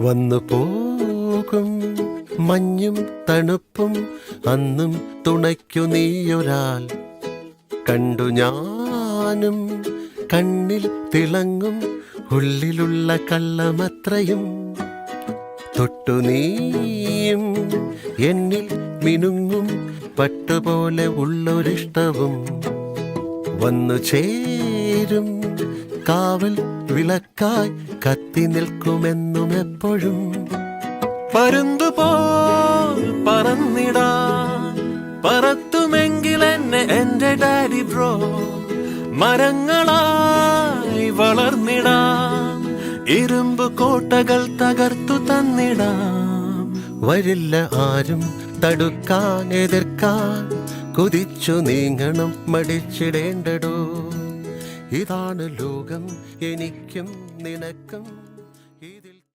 വന്നു പോകും മഞ്ഞും തണുപ്പും അന്നും തുണയ്ക്കു നീയൊരാൾ കണ്ടു ഞാനും കണ്ണിൽ തിളങ്ങും ഉള്ളിലുള്ള കള്ളമത്രയും തൊട്ടു നീയും എന്നിൽ മിനുങ്ങും പട്ടുപോലെ ഉള്ളൊരിഷ്ടവും വന്നു ചേരും കാവൽ വിളക്കായി കത്തി നിൽക്കുമെന്നും എപ്പോഴും പരുന്തുപോൽ പറന്നിടാൻ പറത്തുമെങ്കിൽ എന്നെ എന്റെ ഡാഡി ബ്രോ മരങ്ങളായി വളർന്നിടാം ഇരുമ്പ് കോട്ടകൾ തകർത്തു തന്നിടാം വരില്ല ആരും തടുക്കാൻ എതിർക്കാൻ കുതിച്ചു നീങ്ങണം മടിച്ചിടേണ്ടടോ ഇതാണ് ലോകം എനിക്കും നിനക്കും